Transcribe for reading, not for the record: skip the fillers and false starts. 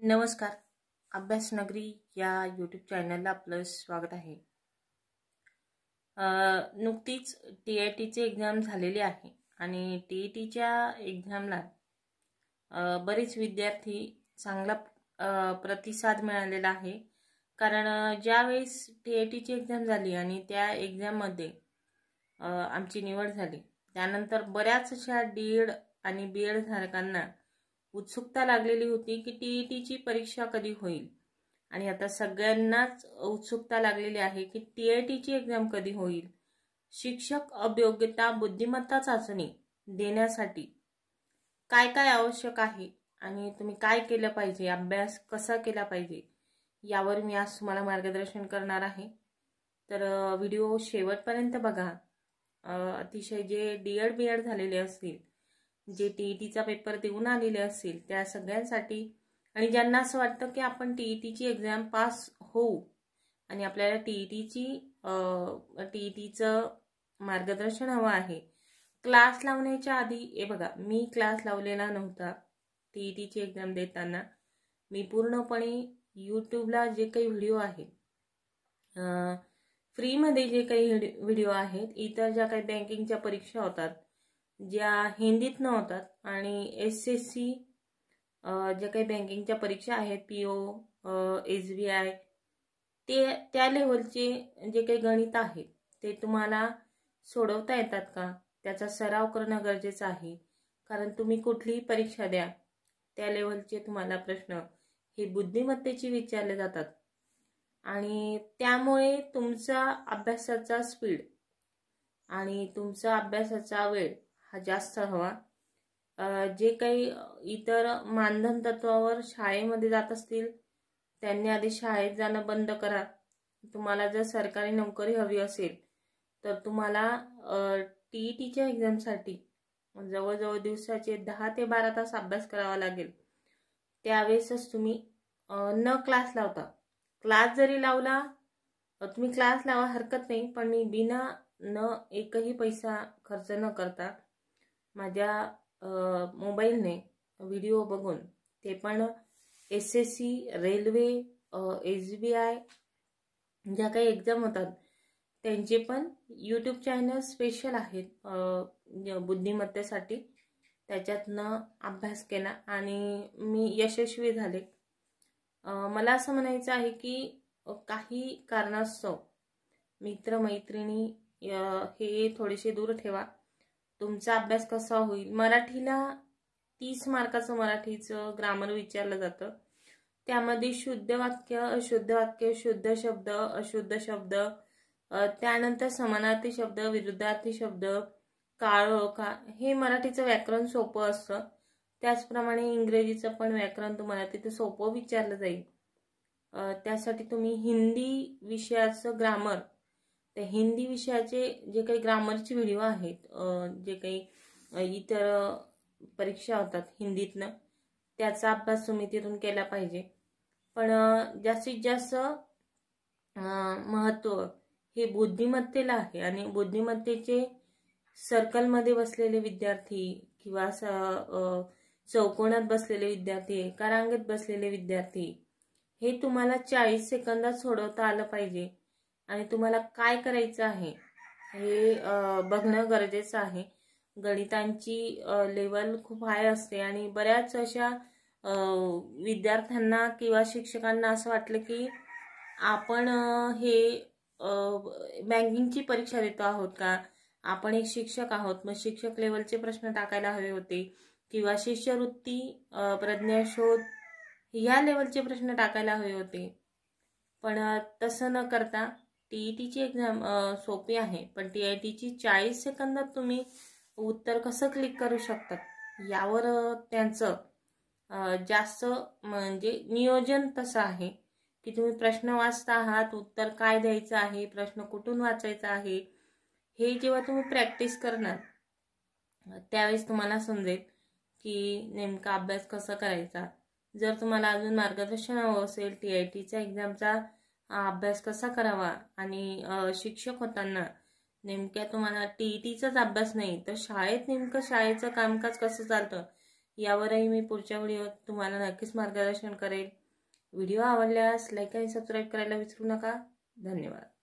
नमस्कार. अभ्यास नगरी या यूट्यूब चॅनलला आपलं स्वागत आहे. नुकतीच TITची एक्झाम झालेली आहे आणि TITच्या एक्झामला बरेच विद्यार्थी चांगला प्रतिसाद मिळालेला आहे. कारण ज्यावेळेस TITची एक्झाम झाली आणि त्या एक्झाममध्ये आमची निवड झाली, त्यानंतर बऱ्याच अशा DED आणि BED धारकांना उत्सुकता लागलेली होती की TITची परीक्षा कधी होईल. आणि आता सगळ्यांनाच उत्सुकता लागलेली आहे की TITची एक्झाम कधी होईल. शिक्षक अभियोग्यता बुद्धिमत्ता चाचणी देण्यासाठी काय काय आवश्यक आहे आणि तुम्ही काय केलं पाहिजे, अभ्यास कसा केला पाहिजे, यावर मी आज तुम्हाला मार्गदर्शन करणार आहे. तर व्हिडिओ शेवटपर्यंत बघा. अतिशय जे DED BED झालेले असतील, जे TITचा पेपर देऊन आलेले असतील, त्या सगळ्यांसाठी, आणि ज्यांना असं वाटतं की आपण TITची एक्झाम पास होऊ आणि आपल्याला TITचं मार्गदर्शन हवं आहे. क्लास लावण्याच्या आधी हे बघा, मी क्लास लावलेला नव्हता. TITची एक्झाम देताना मी पूर्णपणे यूट्यूबला जे काही व्हिडिओ आहेत, फ्रीमध्ये जे काही व्हिडिओ आहेत, इतर ज्या काही बँकिंगच्या परीक्षा होतात ज्या हिंदीत न होतात, आणि SSC ज्या काही बँकिंगच्या परीक्षा आहेत, PO, SBI, त्या लेवलचे जे काही गणित आहेत ते तुम्हाला सोडवता येतात का, त्याचा सराव करणं गरजेचं आहे. कारण तुम्ही कुठलीही परीक्षा द्या, त्या लेवलचे तुम्हाला प्रश्न हे बुद्धिमत्तेची विचारले जातात. आणि त्यामुळे तुमचा अभ्यासाचा स्पीड आणि तुमचा अभ्यासाचा वेळ हा जास्त हवा. जे काही इतर मानधन तत्वावर शाळेमध्ये जात असतील, त्यांनी आधी शाळेत जाणं बंद करा. तुम्हाला जर सरकारी नोकरी हवी असेल तर तुम्हाला TITच्या एक्झामसाठी जवळजवळ दिवसाचे 10 ते 12 तास अभ्यास करावा लागेल. त्यावेळेसच तुम्ही न क्लास लावता, क्लास जरी लावला तुम्ही, क्लास लावा हरकत नाही, पण मी बिना एकही पैसा खर्च न करता माझ्या मोबाईलने व्हिडिओ बघून, ते पण SSC, रेल्वे, SBI ज्या काही एक्झाम होतात त्यांचे पण यूट्यूब चॅनल स्पेशल आहेत बुद्धिमत्तेसाठी, त्याच्यातनं अभ्यास केला आणि मी यशस्वी झाले. मला असं म्हणायचं आहे की काही कारणास्तव मित्रमैत्रिणी हे थोडेसे दूर ठेवा. तुमचा अभ्यास कसा होईल, मराठीला 30 मार्काचं मराठीचं ग्रामर विचारलं जातं. त्यामध्ये शुद्ध वाक्य, अशुद्ध वाक्य, शुद्ध शब्द, अशुद्ध शब्द, त्यानंतर समानार्थी शब्द, विरुद्धार्थी शब्द, काळोखा, हे मराठीचं व्याकरण सोपं असतं. त्याचप्रमाणे इंग्रजीचं पण व्याकरण तुम्हाला तिथे सोपं विचारलं जाईल. त्यासाठी तुम्ही हिंदी विषयाचं ग्रामर, त्या हिंदी विषयाचे जे काही ग्रामरचे व्हिडिओ आहेत, जे काही इतर परीक्षा होतात हिंदीतनं, त्याचा अभ्यास तुम्ही तिथून केला पाहिजे. पण जास्तीत जास्त महत्त्व हे बुद्धिमत्तेला आहे. आणि बुद्धिमत्तेचे सर्कलमध्ये बसलेले विद्यार्थी किंवा चौकोनात बसलेले विद्यार्थी, एका रांगेत बसलेले विद्यार्थी, हे तुम्हाला 40 सेकंदात सोडवता आलं पाहिजे. आणि तुम्हाला काय करायचं आहे हे बघणं गरजेचं आहे. गणितांची लेवल खूप हाय असते आणि बऱ्याच अशा विद्यार्थ्यांना किंवा शिक्षकांना असं वाटलं की आपण हे बँकिंगची परीक्षा देतो आहोत का, आपण एक शिक्षक आहोत, मग शिक्षक लेवलचे प्रश्न टाकायला हवे होते, किंवा शिष्यवृत्ती, प्रज्ञाशोध या लेवलचे प्रश्न टाकायला हवे होते. पण तसं न करता TITची एक्झाम सोपी आहे, पण TITची 40 सेकंदात तुम्ही उत्तर कसं क्लिक करू शकतात यावर त्यांचं जास्त म्हणजे नियोजन तसं आहे की तुम्ही प्रश्न वाचता आहात, उत्तर काय द्यायचं आहे, प्रश्न कुठून वाचायचा आहे, हे जेव्हा तुम्ही प्रॅक्टिस करणार त्यावेळेस तुम्हाला समजेल की नेमका अभ्यास कसा करायचा. जर तुम्हाला अजून मार्गदर्शन हवं असेल, TITच्या एक्झामचा अभ्यास कसा करावा, आणि शिक्षक होताना नेमक्या तुम्हाला TITचाच अभ्यास नाही तर शाळेत नेमकं शाळेचं कामकाज कसं चालतं यावरही मी पुढच्या व्हिडिओत तुम्हाला नक्कीच मार्गदर्शन करेल। व्हिडिओ आवडल्यास लाईक आणि सबस्क्राईब करायला विसरू नका। धन्यवाद।